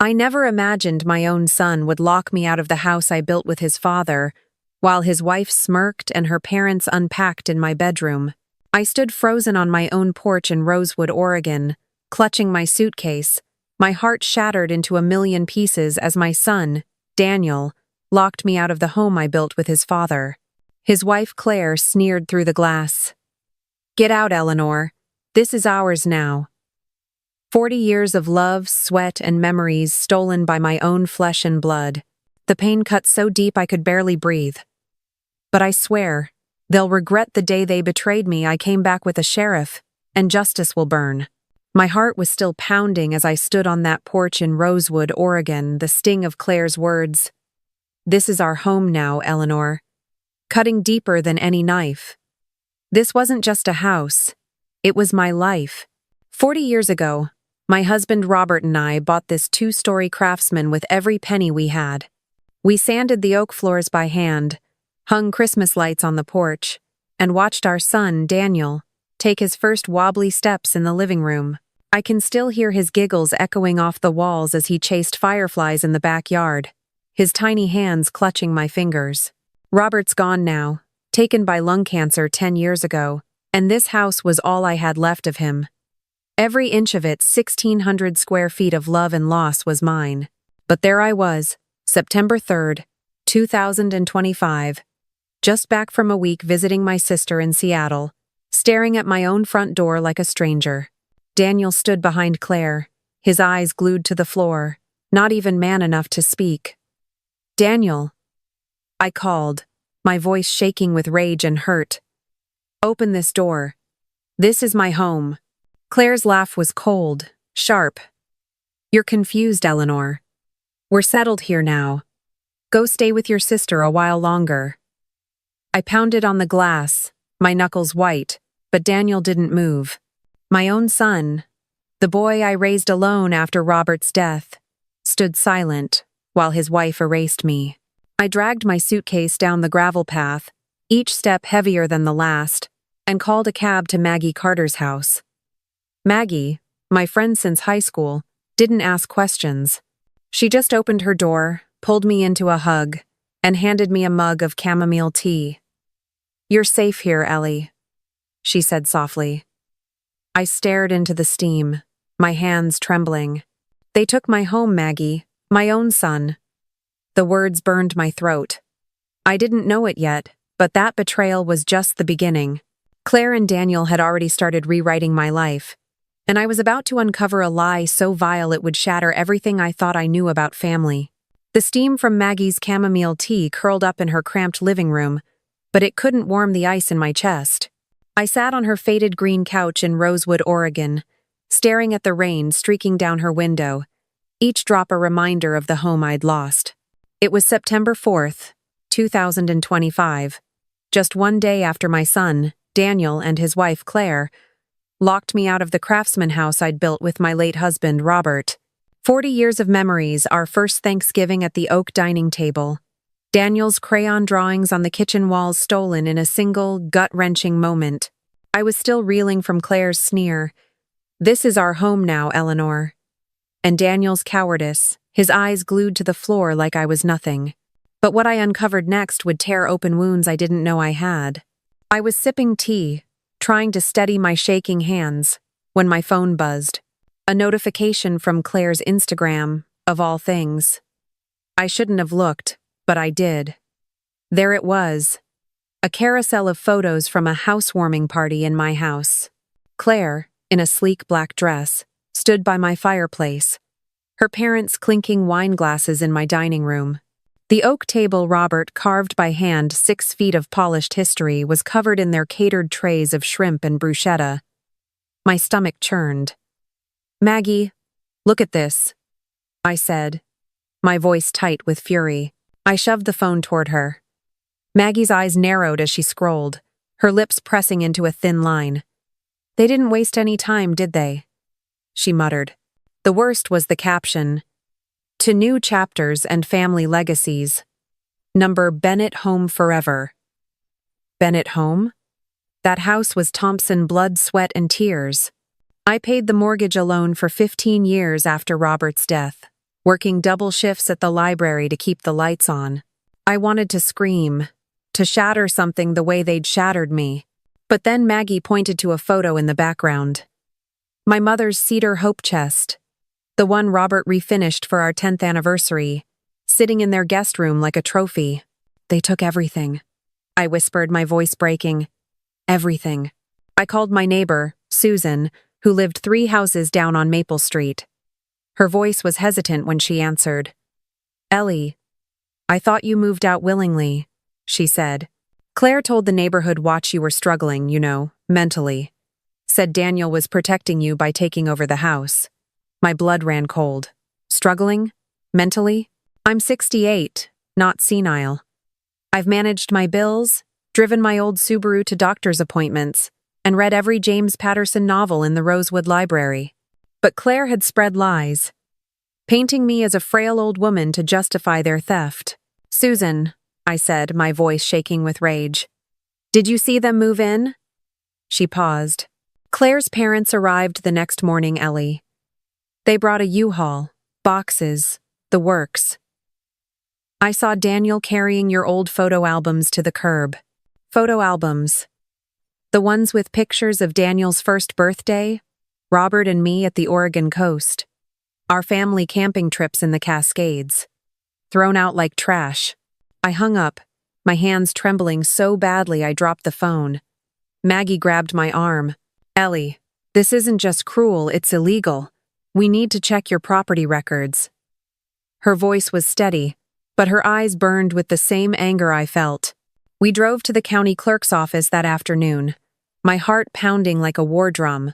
I never imagined my own son would lock me out of the house I built with his father, while his wife smirked and her parents unpacked in my bedroom. I stood frozen on my own porch in Rosewood, Oregon, clutching my suitcase, my heart shattered into a million pieces as my son, Daniel, locked me out of the home I built with his father. His wife Claire sneered through the glass. "Get out, Eleanor. This is ours now." 40 years of love, sweat, and memories stolen by my own flesh and blood. The pain cut so deep I could barely breathe. But I swear, they'll regret the day they betrayed me. I came back with a sheriff, and justice will burn. My heart was still pounding as I stood on that porch in Rosewood, Oregon, the sting of Claire's words. "This is our home now, Eleanor," cutting deeper than any knife. This wasn't just a house. It was my life. 40 years ago, my husband Robert and I bought this 2-story craftsman with every penny we had. We sanded the oak floors by hand, hung Christmas lights on the porch, and watched our son, Daniel, take his first wobbly steps in the living room. I can still hear his giggles echoing off the walls as he chased fireflies in the backyard, his tiny hands clutching my fingers. Robert's gone now, taken by lung cancer 10 years ago, and this house was all I had left of him. Every inch of it, 1,600 square feet of love and loss, was mine. But there I was, September 3rd, 2025, just back from a week visiting my sister in Seattle, staring at my own front door like a stranger. Daniel stood behind Claire, his eyes glued to the floor, not even man enough to speak. "Daniel," I called, my voice shaking with rage and hurt. "Open this door. This is my home." Claire's laugh was cold, sharp. "You're confused, Eleanor. We're settled here now. Go stay with your sister a while longer." I pounded on the glass, my knuckles white, but Daniel didn't move. My own son, the boy I raised alone after Robert's death, stood silent while his wife erased me. I dragged my suitcase down the gravel path, each step heavier than the last, and called a cab to Maggie Carter's house. Maggie, my friend since high school, didn't ask questions. She just opened her door, pulled me into a hug, and handed me a mug of chamomile tea. "You're safe here, Ellie," she said softly. I stared into the steam, my hands trembling. "They took my home, Maggie, my own son." The words burned my throat. I didn't know it yet, but that betrayal was just the beginning. Claire and Daniel had already started rewriting my life, and I was about to uncover a lie so vile it would shatter everything I thought I knew about family. The steam from Maggie's chamomile tea curled up in her cramped living room, but it couldn't warm the ice in my chest. I sat on her faded green couch in Rosewood, Oregon, staring at the rain streaking down her window, each drop a reminder of the home I'd lost. It was September 4th, 2025, just one day after my son, Daniel, and his wife, Claire, locked me out of the craftsman house I'd built with my late husband, Robert. 40 years of memories, our first Thanksgiving at the oak dining table. Daniel's crayon drawings on the kitchen walls stolen in a single, gut-wrenching moment. I was still reeling from Claire's sneer. "This is our home now, Eleanor." And Daniel's cowardice, his eyes glued to the floor like I was nothing. But what I uncovered next would tear open wounds I didn't know I had. I was sipping tea, trying to steady my shaking hands, when my phone buzzed. A notification from Claire's Instagram, of all things. I shouldn't have looked, but I did. There it was. A carousel of photos from a housewarming party in my house. Claire, in a sleek black dress, stood by my fireplace, her parents clinking wine glasses in my dining room. The oak table Robert carved by hand 6 feet of polished history was covered in their catered trays of shrimp and bruschetta. My stomach churned. "Maggie, look at this," I said, my voice tight with fury. I shoved the phone toward her. Maggie's eyes narrowed as she scrolled, her lips pressing into a thin line. "They didn't waste any time, did they?" she muttered. The worst was the caption. "To new chapters and family legacies. Number Bennett home forever." Bennett home? That house was Thompson blood, sweat, and tears. I paid the mortgage alone for 15 years after Robert's death. working double shifts at the library to keep the lights on. I wanted to scream, to shatter something the way they'd shattered me. But then Maggie pointed to a photo in the background. My mother's cedar hope chest, the one Robert refinished for our 10th anniversary, sitting in their guest room like a trophy. They took everything. I whispered, my voice breaking. Everything. I called my neighbor, Susan, who lived 3 houses down on Maple Street. Her voice was hesitant when she answered. Ellie, I thought you moved out willingly, she said. Claire told the neighborhood watch you were struggling, mentally. Said Daniel was protecting you by taking over the house. My blood ran cold. Struggling? Mentally? I'm 68, not senile. I've managed my bills, driven my old Subaru to doctor's appointments, and read every James Patterson novel in the Rosewood Library. But Claire had spread lies, painting me as a frail old woman to justify their theft. Susan, I said, my voice shaking with rage. Did you see them move in? She paused. Claire's parents arrived the next morning, Ellie. They brought a U-Haul, boxes, the works. I saw Daniel carrying your old photo albums to the curb. Photo albums. The ones with pictures of Daniel's first birthday, Robert and me at the Oregon coast, our family camping trips in the Cascades. Thrown out like trash. I hung up, my hands trembling so badly I dropped the phone. Maggie grabbed my arm. Ellie, this isn't just cruel, it's illegal. We need to check your property records. Her voice was steady, but her eyes burned with the same anger I felt. We drove to the county clerk's office that afternoon, my heart pounding like a war drum.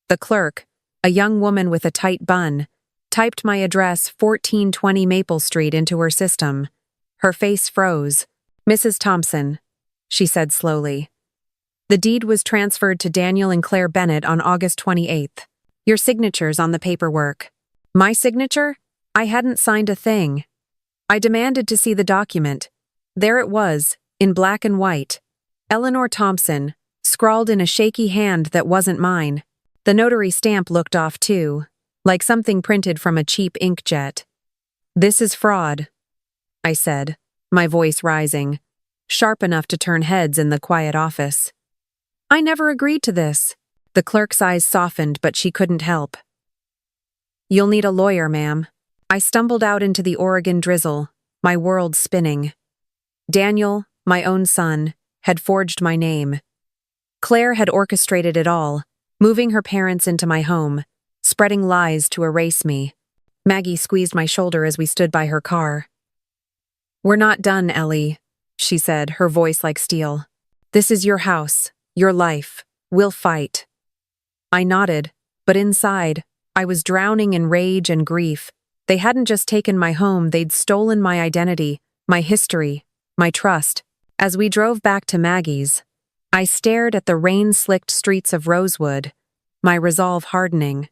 The clerk, a young woman with a tight bun, typed my address 1420 Maple Street into her system. Her face froze. Mrs. Thompson, she said slowly. The deed was transferred to Daniel and Claire Bennett on August 28th. Your signatures on the paperwork. My signature? I hadn't signed a thing. I demanded to see the document. There it was, in black and white. Eleanor Thompson, scrawled in a shaky hand that wasn't mine. The notary stamp looked off too, like something printed from a cheap inkjet. This is fraud, I said, my voice rising, sharp enough to turn heads in the quiet office. I never agreed to this. The clerk's eyes softened, but she couldn't help. You'll need a lawyer, ma'am. I stumbled out into the Oregon drizzle, my world spinning. Daniel, my own son, had forged my name. Claire had orchestrated it all, moving her parents into my home, spreading lies to erase me. Maggie squeezed my shoulder as we stood by her car. We're not done, Ellie, she said, her voice like steel. This is your house, your life. We'll fight. I nodded, but inside, I was drowning in rage and grief. They hadn't just taken my home, they'd stolen my identity, my history, my trust. As we drove back to Maggie's, I stared at the rain-slicked streets of Rosewood, my resolve hardening.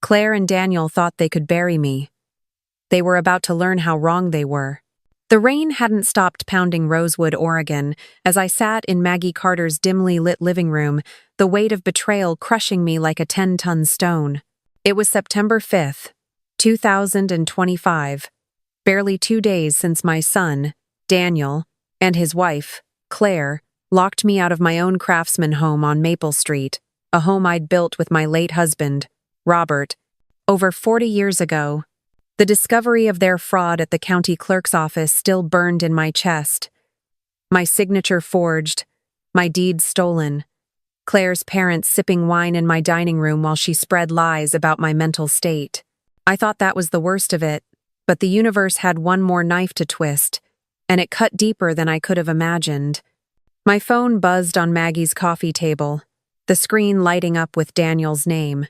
Claire and Daniel thought they could bury me. They were about to learn how wrong they were. The rain hadn't stopped pounding Rosewood, Oregon, as I sat in Maggie Carter's dimly lit living room, the weight of betrayal crushing me like a 10-ton stone. It was September 5th, 2025, barely 2 days since my son, Daniel, and his wife, Claire, locked me out of my own craftsman home on Maple Street, a home I'd built with my late husband, Robert, over 40 years ago. The discovery of their fraud at the county clerk's office still burned in my chest. My signature forged, my deeds stolen. Claire's parents sipping wine in my dining room while she spread lies about my mental state. I thought that was the worst of it, but the universe had one more knife to twist, and it cut deeper than I could have imagined. My phone buzzed on Maggie's coffee table, the screen lighting up with Daniel's name.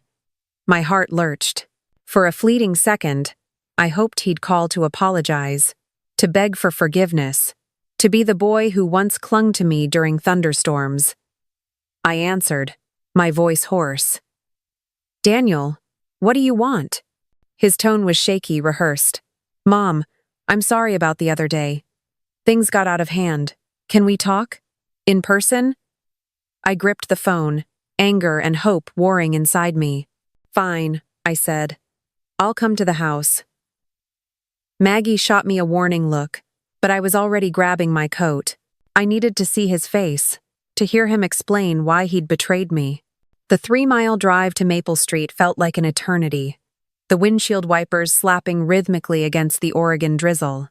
My heart lurched. For a fleeting second, I hoped he'd call to apologize, to beg for forgiveness, to be the boy who once clung to me during thunderstorms. I answered, my voice hoarse. Daniel, what do you want? His tone was shaky, rehearsed. Mom, I'm sorry about the other day. Things got out of hand. Can we talk? In person? I gripped the phone, anger and hope warring inside me. Fine, I said. I'll come to the house. Maggie shot me a warning look, but I was already grabbing my coat. I needed to see his face, to hear him explain why he'd betrayed me. The 3-mile drive to Maple Street felt like an eternity, the windshield wipers slapping rhythmically against the Oregon drizzle.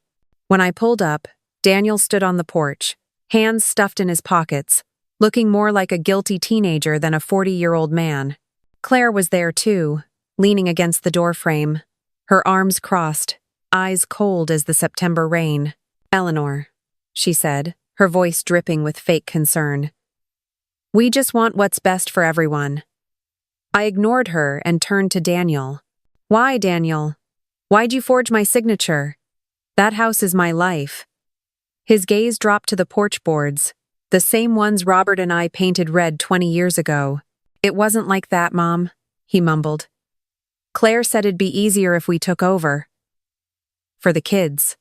When I pulled up, Daniel stood on the porch, hands stuffed in his pockets, looking more like a guilty teenager than a 40-year-old man. Claire was there too, leaning against the doorframe, her arms crossed, eyes cold as the September rain. "Eleanor," she said, her voice dripping with fake concern. "We just want what's best for everyone." I ignored her and turned to Daniel. "Why, Daniel? Why'd you forge my signature? That house is my life." His gaze dropped to the porch boards, the same ones Robert and I painted red 20 years ago. "It wasn't like that, Mom," he mumbled. "Claire said it'd be easier if we took over. For the kids.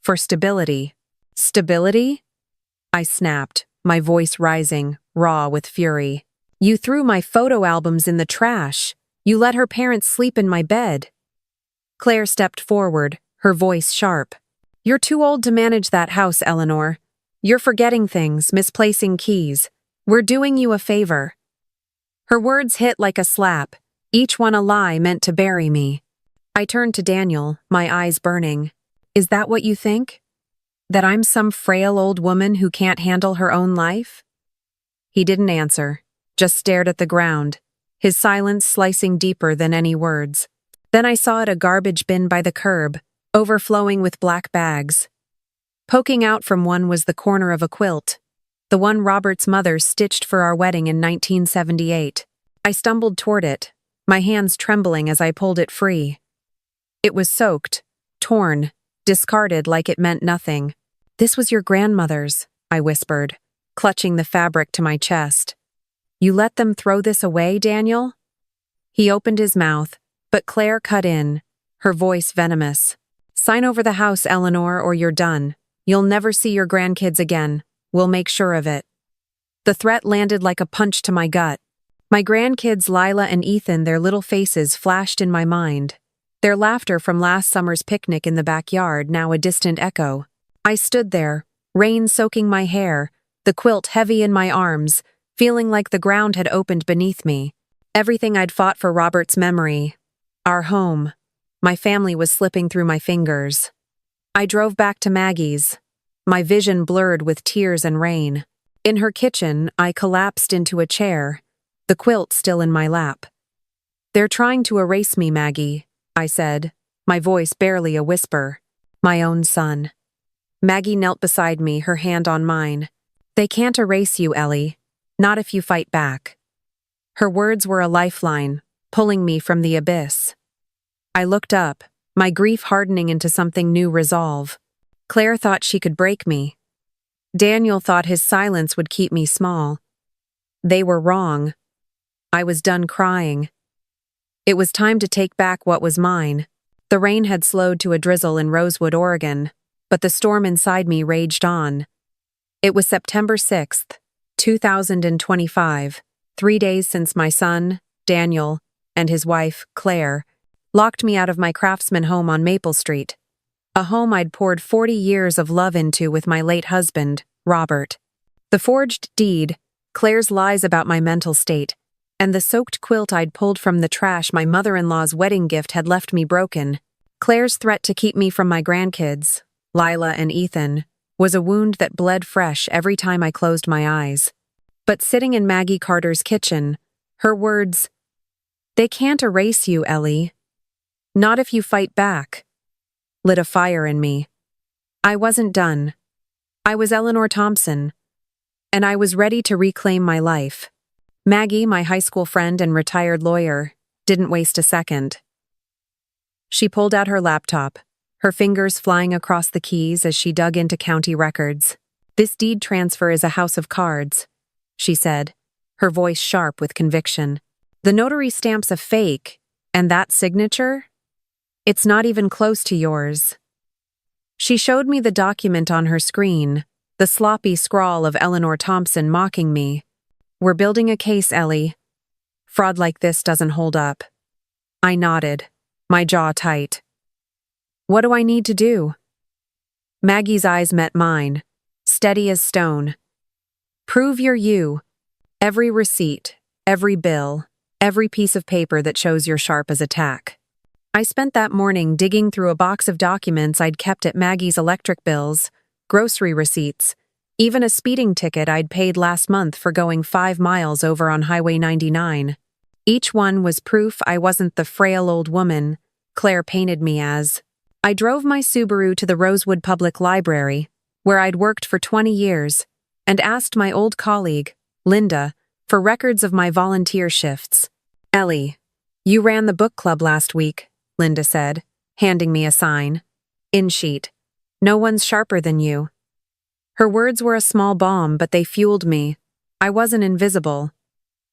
For stability." "Stability?" I snapped, my voice rising, raw with fury. "You threw my photo albums in the trash. You let her parents sleep in my bed." Claire stepped forward, her voice sharp. "You're too old to manage that house, Eleanor. You're forgetting things, misplacing keys. We're doing you a favor." Her words hit like a slap, each one a lie meant to bury me. I turned to Daniel, my eyes burning. "Is that what you think? That I'm some frail old woman who can't handle her own life?" He didn't answer, just stared at the ground, his silence slicing deeper than any words. Then I saw it a garbage bin by the curb, overflowing with black bags. Poking out from one was the corner of a quilt, the one Robert's mother stitched for our wedding in 1978. I stumbled toward it, my hands trembling as I pulled it free. It was soaked, torn, discarded like it meant nothing. "This was your grandmother's," I whispered, clutching the fabric to my chest. "You let them throw this away, Daniel?" He opened his mouth, but Claire cut in, her voice venomous. "Sign over the house, Eleanor, or you're done. You'll never see your grandkids again. We'll make sure of it." The threat landed like a punch to my gut. My grandkids Lila and Ethan, their little faces flashed in my mind. Their laughter from last summer's picnic in the backyard, now a distant echo. I stood there, rain soaking my hair, the quilt heavy in my arms, feeling like the ground had opened beneath me. Everything I'd fought for Robert's memory. Our home. My family was slipping through my fingers. I drove back to Maggie's, my vision blurred with tears and rain. In her kitchen, I collapsed into a chair, the quilt still in my lap. "They're trying to erase me, Maggie," I said, my voice barely a whisper. "My own son." Maggie knelt beside me, her hand on mine. "They can't erase you, Ellie. Not if you fight back." Her words were a lifeline, pulling me from the abyss. I looked up, my grief hardening into something new resolve. Claire thought she could break me. Daniel thought his silence would keep me small. They were wrong. I was done crying. It was time to take back what was mine. The rain had slowed to a drizzle in Rosewood, Oregon, but the storm inside me raged on. It was September 6th, 2025, 3 days since my son, Daniel, and his wife, Claire, locked me out of my craftsman home on Maple Street, a home I'd poured 40 years of love into with my late husband, Robert. The forged deed, Claire's lies about my mental state, and the soaked quilt I'd pulled from the trash my mother-in-law's wedding gift had left me broken. Claire's threat to keep me from my grandkids, Lila and Ethan, was a wound that bled fresh every time I closed my eyes. But sitting in Maggie Carter's kitchen, her words, "They can't erase you, Ellie. Not if you fight back," lit a fire in me. I wasn't done. I was Eleanor Thompson, and I was ready to reclaim my life. Maggie, my high school friend and retired lawyer, didn't waste a second. She pulled out her laptop, her fingers flying across the keys as she dug into county records. "This deed transfer is a house of cards," she said, her voice sharp with conviction. "The notary stamp's a fake, and that signature? It's not even close to yours." She showed me the document on her screen, the sloppy scrawl of Eleanor Thompson mocking me. "We're building a case, Ellie. Fraud like this doesn't hold up." I nodded, my jaw tight. What do I need to do? Maggie's eyes met mine, steady as stone. Prove you're you. Every receipt, every bill, every piece of paper that shows you're sharp as a tack. I spent that morning digging through a box of documents I'd kept at Maggie's electric bills, grocery receipts, even a speeding ticket I'd paid last month for going 5 miles over on Highway 99. Each one was proof I wasn't the frail old woman Claire painted me as. I drove my Subaru to the Rosewood Public Library, where I'd worked for 20 years, and asked my old colleague, Linda, for records of my volunteer shifts. Ellie, you ran the book club last week, Linda said, handing me a sign. In sheet. No one's sharper than you. Her words were a small balm, but they fueled me. I wasn't invisible.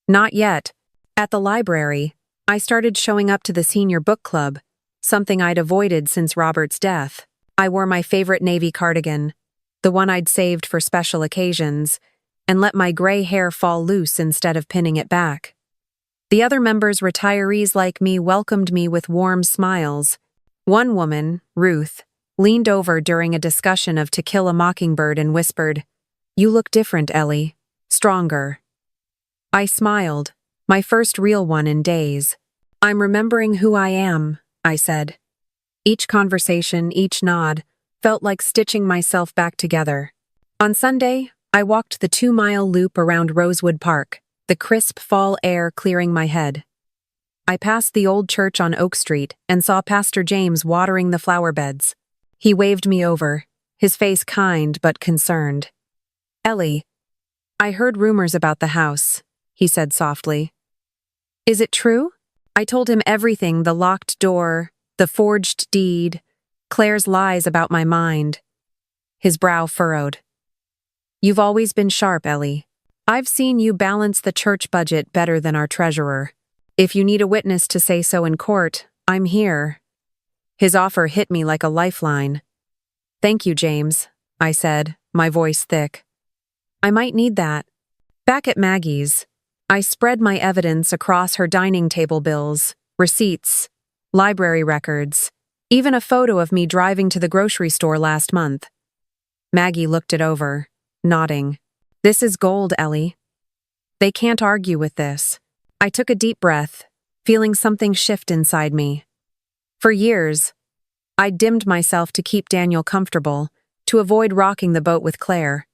Not yet. At the library, I started showing up to the senior book club, something I'd avoided since Robert's death. I wore my favorite navy cardigan, the one I'd saved for special occasions, and let my gray hair fall loose instead of pinning it back. The other members, retirees like me, welcomed me with warm smiles. One woman, Ruth, leaned over during a discussion of To Kill a Mockingbird and whispered, "You look different, Ellie. Stronger." I smiled, my first real one in days. "I'm remembering who I am," I said. Each conversation, each nod, felt like stitching myself back together. On Sunday, I walked the 2-mile loop around Rosewood Park, the crisp fall air clearing my head. I passed the old church on Oak Street and saw Pastor James watering the flower beds. He waved me over, his face kind but concerned. "Ellie, I heard rumors about the house," he said softly. "Is it true?" I told him everything, the locked door, the forged deed, Claire's lies about my mind. His brow furrowed. "You've always been sharp, Ellie. I've seen you balance the church budget better than our treasurer. If you need a witness to say so in court, I'm here." His offer hit me like a lifeline. "Thank you, James," I said, my voice thick. "I might need that." Back at Maggie's, I spread my evidence across her dining table bills, receipts, library records, even a photo of me driving to the grocery store last month. Maggie looked it over, nodding. "This is gold, Ellie. They can't argue with this." I took a deep breath, feeling something shift inside me. For years, I'd dimmed myself to keep Daniel comfortable, to avoid rocking the boat with Claire.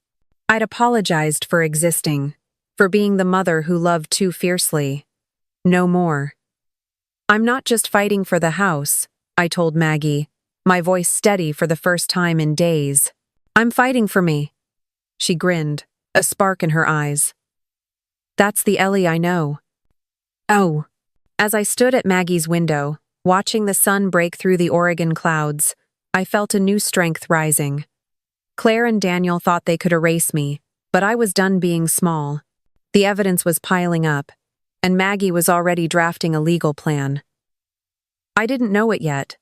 I'd apologized for existing, for being the mother who loved too fiercely. No more. "I'm not just fighting for the house," I told Maggie, my voice steady for the first time in days. "I'm fighting for me." She grinned, a spark in her eyes. "That's the Ellie I know." Oh. As I stood at Maggie's window, watching the sun break through the Oregon clouds, I felt a new strength rising. Claire and Daniel thought they could erase me, but I was done being small. The evidence was piling up, and Maggie was already drafting a legal plan. I didn't know it yet,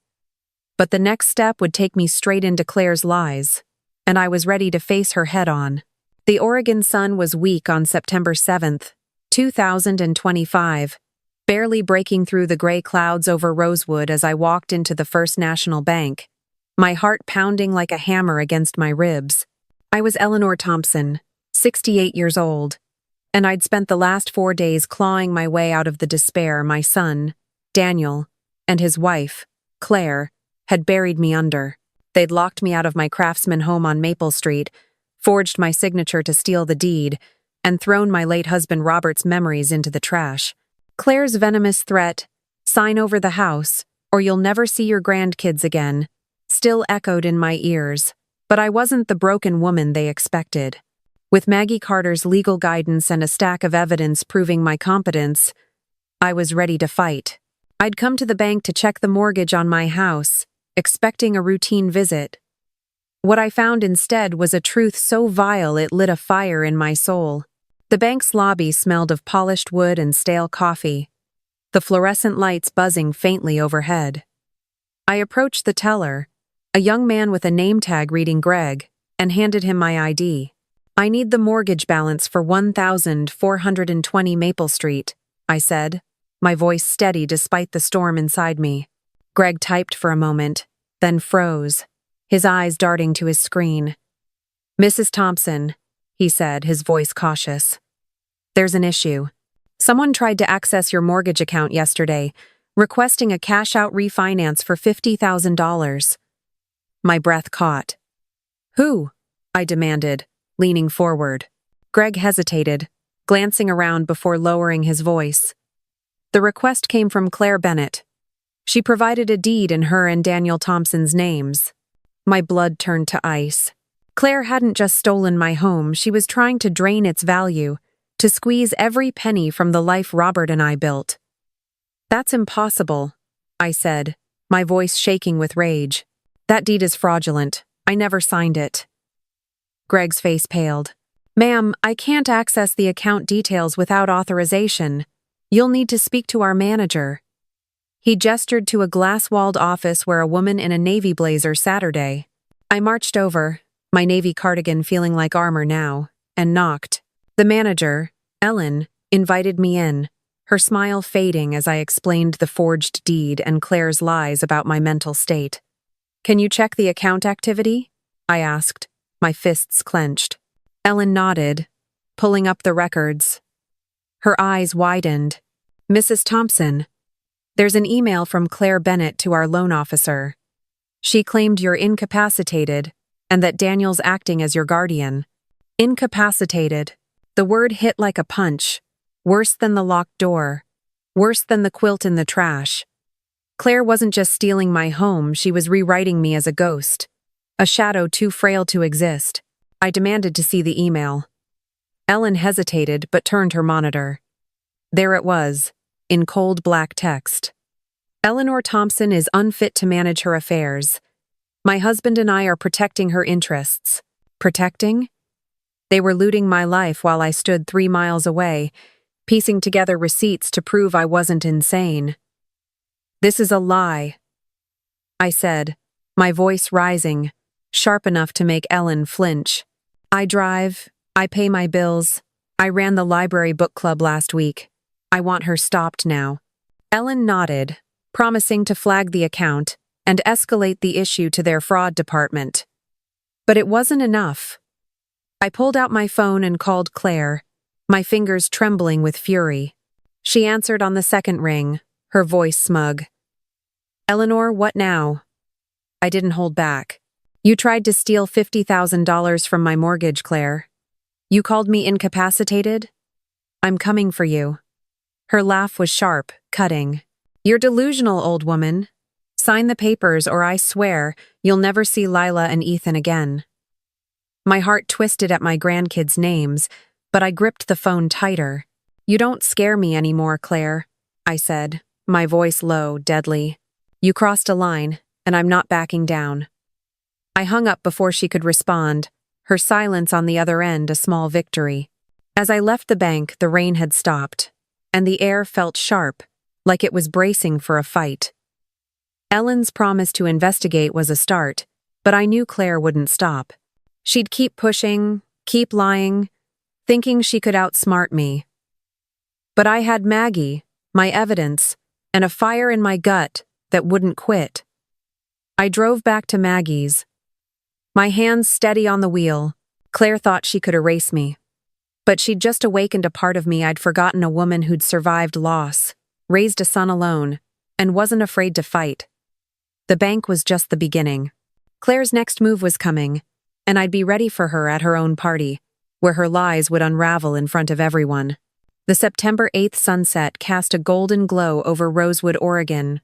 but the next step would take me straight into Claire's lies, and I was ready to face her head-on. The Oregon sun was weak on September 7th, 2025, barely breaking through the gray clouds over Rosewood as I walked into the First National Bank, my heart pounding like a hammer against my ribs. I was Eleanor Thompson, 68 years old, and I'd spent the last 4 days clawing my way out of the despair my son, Daniel, and his wife, Claire, had buried me under. They'd locked me out of my craftsman home on Maple Street, forged my signature to steal the deed, and thrown my late husband Robert's memories into the trash. Claire's venomous threat, "Sign over the house, or you'll never see your grandkids again," still echoed in my ears, but I wasn't the broken woman they expected. With Maggie Carter's legal guidance and a stack of evidence proving my competence, I was ready to fight. I'd come to the bank to check the mortgage on my house, expecting a routine visit. What I found instead was a truth so vile it lit a fire in my soul. The bank's lobby smelled of polished wood and stale coffee, the fluorescent lights buzzing faintly overhead. I approached the teller, a young man with a name tag reading Greg, and handed him my ID. "I need the mortgage balance for 1,420 Maple Street," I said, my voice steady despite the storm inside me. Greg typed for a moment, then froze, his eyes darting to his screen. "Mrs. Thompson," he said, his voice cautious. "There's an issue. Someone tried to access your mortgage account yesterday, requesting a cash-out refinance for $50,000. My breath caught. "Who?" I demanded, leaning forward. Greg hesitated, glancing around before lowering his voice. The request came from Claire Bennett. She provided a deed in her and Daniel Thompson's names. My blood turned to ice. Claire hadn't just stolen my home, she was trying to drain its value, to squeeze every penny from the life Robert and I built. "That's impossible," I said, my voice shaking with rage. "That deed is fraudulent. I never signed it." Greg's face paled. "Ma'am, I can't access the account details without authorization. You'll need to speak to our manager." He gestured to a glass-walled office where a woman in a navy blazer sat her day. I marched over, my navy cardigan feeling like armor now, and knocked. The manager, Ellen, invited me in, her smile fading as I explained the forged deed and Claire's lies about my mental state. "Can you check the account activity?" I asked, my fists clenched. Ellen nodded, pulling up the records. Her eyes widened. "Mrs. Thompson, there's an email from Claire Bennett to our loan officer. She claimed you're incapacitated and that Daniel's acting as your guardian." Incapacitated. The word hit like a punch. Worse than the locked door. Worse than the quilt in the trash. Claire wasn't just stealing my home, she was rewriting me as a ghost. A shadow too frail to exist. I demanded to see the email. Ellen hesitated but turned her monitor. There it was, in cold black text. "Eleanor Thompson is unfit to manage her affairs. My husband and I are protecting her interests." Protecting? They were looting my life while I stood 3 miles away, piecing together receipts to prove I wasn't insane. "This is a lie," I said, my voice rising, sharp enough to make Ellen flinch. "I drive, I pay my bills, I ran the library book club last week. I want her stopped now." Ellen nodded, promising to flag the account and escalate the issue to their fraud department. But it wasn't enough. I pulled out my phone and called Claire, my fingers trembling with fury. She answered on the second ring, her voice smug. "Eleanor, what now?" I didn't hold back. "You tried to steal $50,000 from my mortgage, Claire. You called me incapacitated? I'm coming for you." Her laugh was sharp, cutting. "You're delusional, old woman. Sign the papers or I swear you'll never see Lila and Ethan again." My heart twisted at my grandkids' names, but I gripped the phone tighter. "You don't scare me anymore, Claire," I said, my voice low, deadly. "You crossed a line, and I'm not backing down." I hung up before she could respond, her silence on the other end a small victory. As I left the bank, the rain had stopped, and the air felt sharp, like it was bracing for a fight. Ellen's promise to investigate was a start, but I knew Claire wouldn't stop. She'd keep pushing, keep lying, thinking she could outsmart me. But I had Maggie, my evidence, and a fire in my gut that wouldn't quit. I drove back to Maggie's, my hands steady on the wheel. Claire thought she could erase me. But she'd just awakened a part of me I'd forgotten, a woman who'd survived loss, raised a son alone, and wasn't afraid to fight. The bank was just the beginning. Claire's next move was coming, and I'd be ready for her at her own party, where her lies would unravel in front of everyone. The September 8th sunset cast a golden glow over Rosewood, Oregon,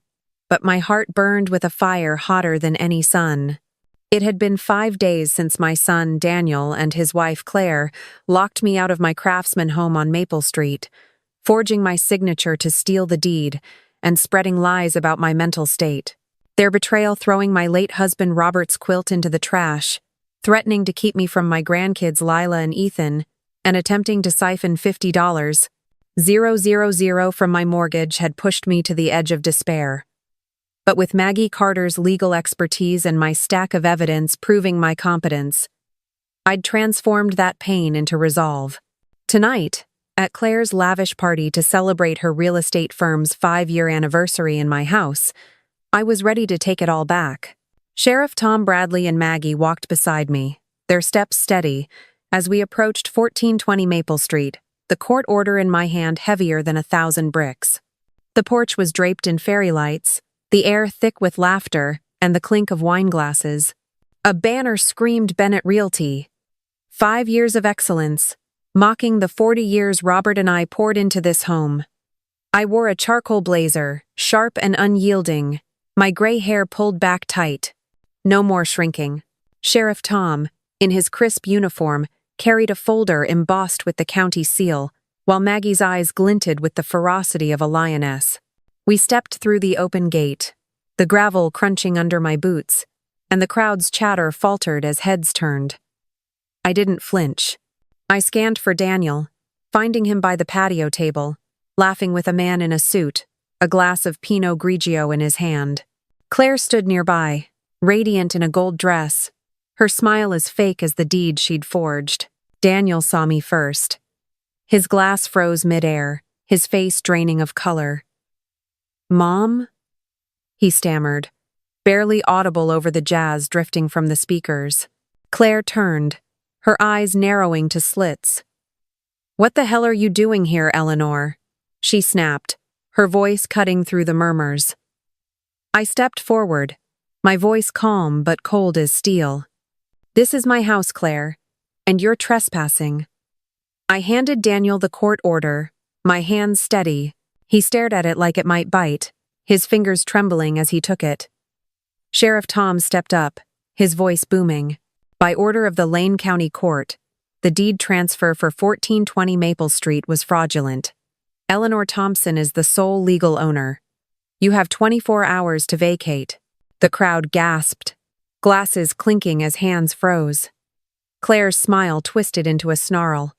but my heart burned with a fire hotter than any sun. It had been 5 days since my son, Daniel, and his wife, Claire, locked me out of my craftsman home on Maple Street, forging my signature to steal the deed and spreading lies about my mental state. Their betrayal throwing my late husband Robert's quilt into the trash, threatening to keep me from my grandkids Lila and Ethan, and attempting to siphon $50,000 from my mortgage had pushed me to the edge of despair. But with Maggie Carter's legal expertise and my stack of evidence proving my competence, I'd transformed that pain into resolve. Tonight, at Claire's lavish party to celebrate her real estate firm's 5-year anniversary in my house, I was ready to take it all back. Sheriff Tom Bradley and Maggie walked beside me, their steps steady, as we approached 1420 Maple Street, the court order in my hand heavier than 1,000 bricks. The porch was draped in fairy lights, the air thick with laughter and the clink of wine glasses. A banner screamed Bennett Realty. 5 years of excellence, mocking the 40 years Robert and I poured into this home. I wore a charcoal blazer, sharp and unyielding, my gray hair pulled back tight. No more shrinking. Sheriff Tom, in his crisp uniform, carried a folder embossed with the county seal, while Maggie's eyes glinted with the ferocity of a lioness. We stepped through the open gate, the gravel crunching under my boots, and the crowd's chatter faltered as heads turned. I didn't flinch. I scanned for Daniel, finding him by the patio table, laughing with a man in a suit, a glass of Pinot Grigio in his hand. Claire stood nearby, radiant in a gold dress, her smile as fake as the deed she'd forged. Daniel saw me first. His glass froze midair, his face draining of color. "Mom?" he stammered, barely audible over the jazz drifting from the speakers. Claire turned, her eyes narrowing to slits. "What the hell are you doing here, Eleanor?" she snapped, her voice cutting through the murmurs. I stepped forward, my voice calm but cold as steel. "This is my house, Claire, and you're trespassing." I handed Daniel the court order, my hands steady. He stared at it like it might bite, his fingers trembling as he took it. Sheriff Tom stepped up, his voice booming. "By order of the Lane County Court, the deed transfer for 1420 Maple Street was fraudulent. Eleanor Thompson is the sole legal owner. You have 24 hours to vacate." The crowd gasped, glasses clinking as hands froze. Claire's smile twisted into a snarl.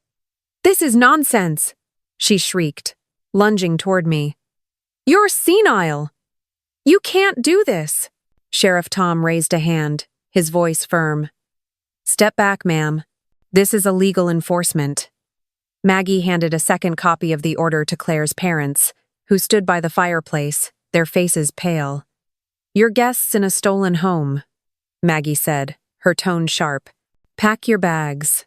"This is nonsense!" she shrieked, lunging toward me. "You're senile! You can't do this!" Sheriff Tom raised a hand, his voice firm. "Step back, ma'am. This is a legal enforcement." Maggie handed a second copy of the order to Claire's parents, who stood by the fireplace, their faces pale. "You're guests in a stolen home," Maggie said, her tone sharp. "Pack your bags."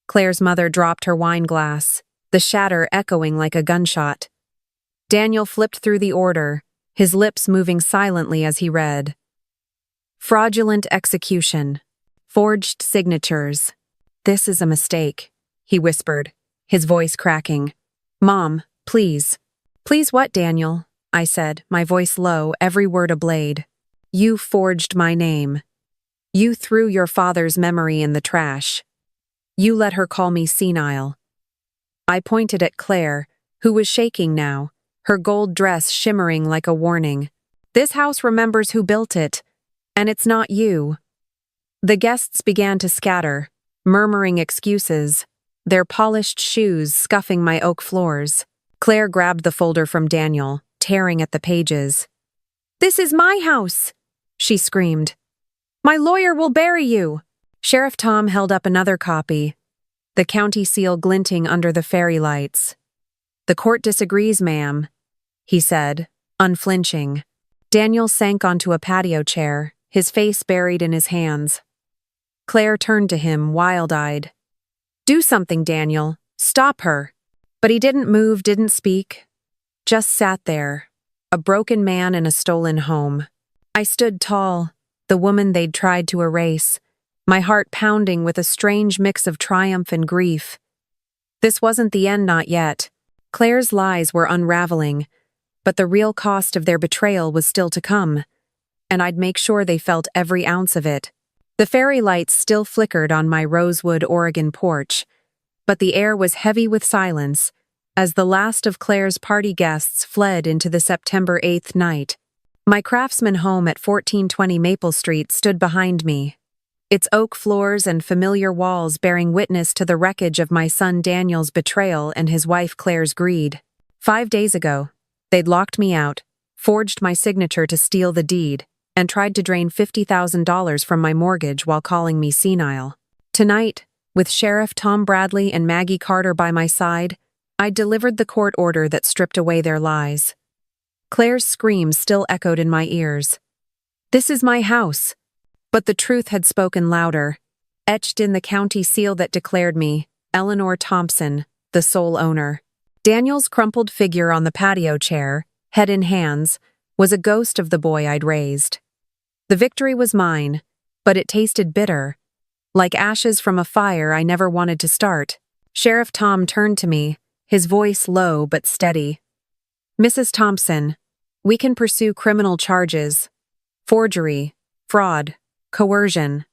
Claire's mother dropped her wine glass, the shatter echoing like a gunshot. Daniel flipped through the order, his lips moving silently as he read. "Fraudulent execution. Forged signatures. This is a mistake," he whispered, his voice cracking. "Mom, please." "Please what, Daniel?" I said, my voice low, every word a blade. "You forged my name. You threw your father's memory in the trash. You let her call me senile." I pointed at Claire, who was shaking now, her gold dress shimmering like a warning. "This house remembers who built it, and it's not you." The guests began to scatter, murmuring excuses, their polished shoes scuffing my oak floors. Claire grabbed the folder from Daniel, tearing at the pages. "This is my house!" she screamed. "My lawyer will bury you!" Sheriff Tom held up another copy, the county seal glinting under the fairy lights. "The court disagrees, ma'am," he said, unflinching. Daniel sank onto a patio chair, his face buried in his hands. Claire turned to him, wild-eyed. "Do something, Daniel. Stop her." But he didn't move, didn't speak. Just sat there, a broken man in a stolen home. I stood tall, the woman they'd tried to erase, my heart pounding with a strange mix of triumph and grief. This wasn't the end, not yet. Claire's lies were unraveling, but the real cost of their betrayal was still to come, and I'd make sure they felt every ounce of it. The fairy lights still flickered on my Rosewood, Oregon porch, but the air was heavy with silence as the last of Claire's party guests fled into the September 8th night. My Craftsman home at 1420 Maple Street stood behind me, its oak floors and familiar walls bearing witness to the wreckage of my son Daniel's betrayal and his wife Claire's greed. 5 days ago, they'd locked me out, forged my signature to steal the deed, and tried to drain $50,000 from my mortgage while calling me senile. Tonight, with Sheriff Tom Bradley and Maggie Carter by my side, I delivered the court order that stripped away their lies. Claire's screams still echoed in my ears. "This is my house. But the truth had spoken louder, etched in the county seal that declared me, Eleanor Thompson, the sole owner. Daniel's crumpled figure on the patio chair, head in hands, was a ghost of the boy I'd raised. The victory was mine, but it tasted bitter, like ashes from a fire I never wanted to start. Sheriff Tom turned to me, his voice low but steady. Mrs. Thompson, we can pursue criminal charges. Forgery, fraud, coercion.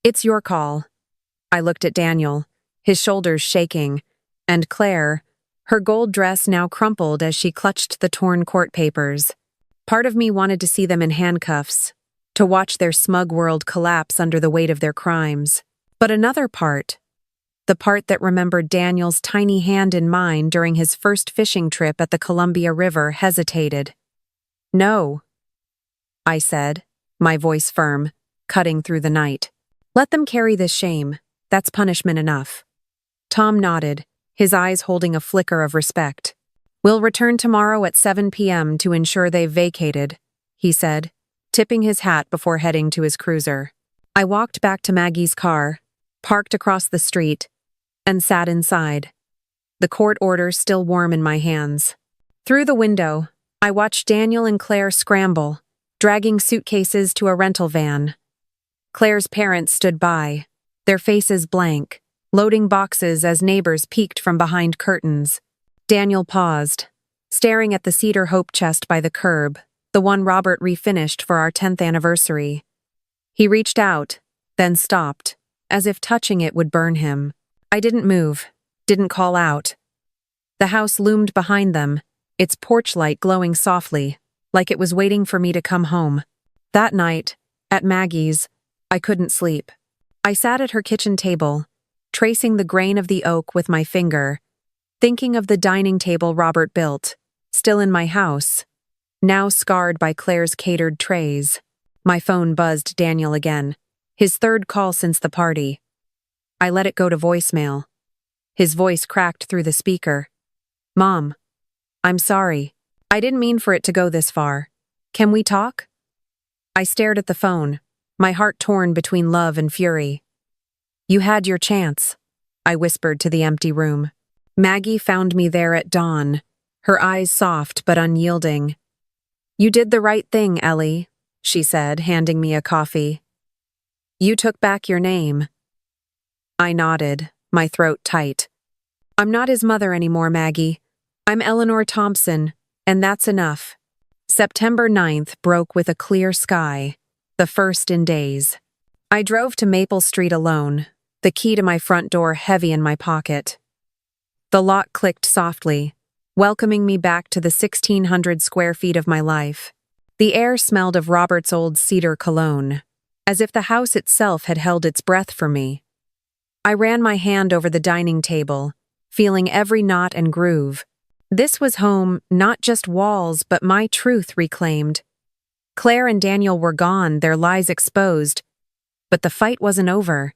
It's your call. I looked at Daniel, his shoulders shaking, and Claire, her gold dress now crumpled as she clutched the torn court papers. Part of me wanted to see them in handcuffs, to watch their smug world collapse under the weight of their crimes. But another part, the part that remembered Daniel's tiny hand in mine during his first fishing trip at the Columbia River, hesitated. No, I said, my voice firm, cutting through the night. Let them carry this shame. That's punishment enough. Tom nodded, his eyes holding a flicker of respect. We'll return tomorrow at 7 p.m. to ensure they've vacated, he said, tipping his hat before heading to his cruiser. I walked back to Maggie's car, parked across the street, and sat inside, the court order still warm in my hands. Through the window, I watched Daniel and Claire scramble, dragging suitcases to a rental van. Claire's parents stood by, their faces blank, loading boxes as neighbors peeked from behind curtains. Daniel paused, staring at the cedar hope chest by the curb, the one Robert refinished for our 10th anniversary. He reached out, then stopped, as if touching it would burn him. I didn't move, didn't call out. The house loomed behind them, its porch light glowing softly, like it was waiting for me to come home. That night, at Maggie's, I couldn't sleep. I sat at her kitchen table, tracing the grain of the oak with my finger, thinking of the dining table Robert built, still in my house, now scarred by Claire's catered trays. My phone buzzed Daniel again, his third call since the party. I let it go to voicemail. His voice cracked through the speaker. Mom, I'm sorry. I didn't mean for it to go this far. Can we talk? I stared at the phone, my heart torn between love and fury. You had your chance, I whispered to the empty room. Maggie found me there at dawn, her eyes soft but unyielding. You did the right thing, Ellie, she said, handing me a coffee. You took back your name. I nodded, my throat tight. I'm not his mother anymore, Maggie. I'm Eleanor Thompson, and that's enough. September 9th broke with a clear sky, the first in days. I drove to Maple Street alone, the key to my front door heavy in my pocket. The lock clicked softly, welcoming me back to the 1,600 square feet of my life. The air smelled of Robert's old cedar cologne, as if the house itself had held its breath for me. I ran my hand over the dining table, feeling every knot and groove. This was home, not just walls, but my truth reclaimed. Claire and Daniel were gone, their lies exposed. But the fight wasn't over.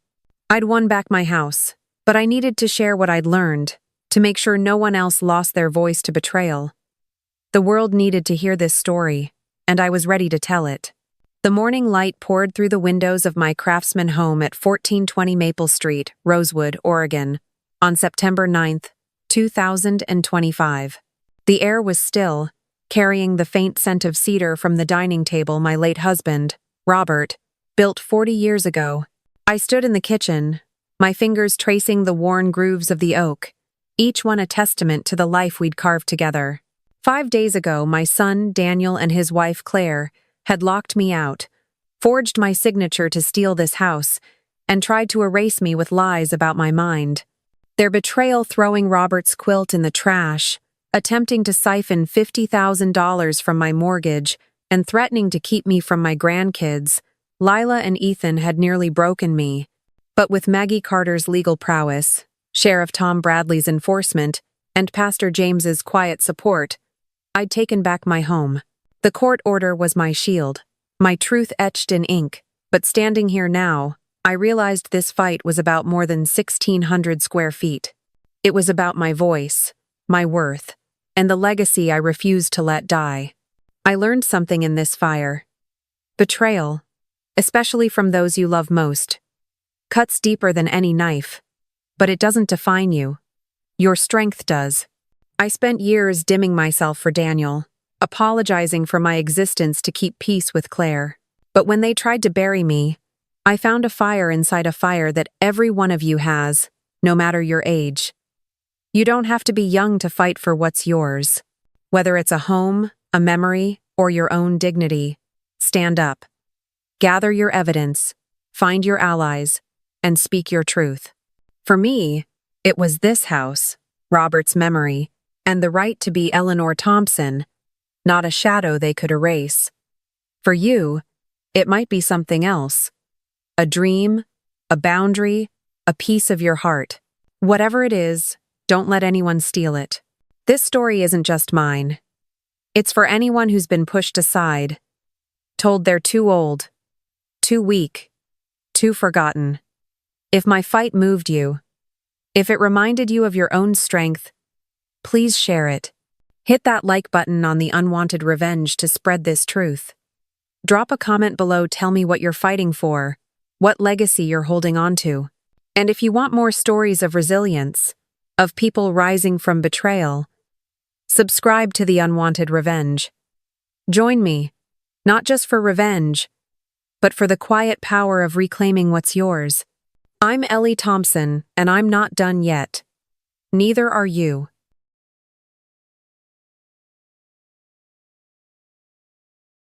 I'd won back my house, but I needed to share what I'd learned, to make sure no one else lost their voice to betrayal. The world needed to hear this story, and I was ready to tell it. The morning light poured through the windows of my craftsman home at 1420 Maple Street, Rosewood, Oregon, on September 9th, 2025. The air was still, carrying the faint scent of cedar from the dining table my late husband, Robert, built 40 years ago. I stood in the kitchen, my fingers tracing the worn grooves of the oak, each one a testament to the life we'd carved together. 5 days ago, my son, Daniel, and his wife, Claire, had locked me out, forged my signature to steal this house, and tried to erase me with lies about my mind. Their betrayal throwing Robert's quilt in the trash, attempting to siphon $50,000 from my mortgage, and threatening to keep me from my grandkids. Lila and Ethan had nearly broken me, but with Maggie Carter's legal prowess, Sheriff Tom Bradley's enforcement, and Pastor James's quiet support, I'd taken back my home. The court order was my shield, my truth etched in ink, but standing here now, I realized this fight was about more than 1,600 square feet. It was about my voice, my worth, and the legacy I refused to let die. I learned something in this fire. Betrayal, especially from those you love most. Cuts deeper than any knife. But it doesn't define you. Your strength does. I spent years dimming myself for Daniel, apologizing for my existence to keep peace with Claire. But when they tried to bury me, I found a fire inside a fire that every one of you has, no matter your age. You don't have to be young to fight for what's yours. Whether it's a home, a memory, or your own dignity, stand up. Gather your evidence, find your allies, and speak your truth. For me, it was this house, Robert's memory, and the right to be Eleanor Thompson, not a shadow they could erase. For you, it might be something else. A dream, a boundary, a piece of your heart. Whatever it is, don't let anyone steal it. This story isn't just mine. It's for anyone who's been pushed aside, told they're too old, too weak, too forgotten. If my fight moved you, if it reminded you of your own strength, please share it. Hit that like button on the Unwanted Revenge to spread this truth. Drop a comment below, tell me what you're fighting for, what legacy you're holding on to. And if you want more stories of resilience, of people rising from betrayal, subscribe to the Unwanted Revenge. Join me, not just for revenge, but for the quiet power of reclaiming what's yours. I'm Ellie Thompson, and I'm not done yet. Neither are you.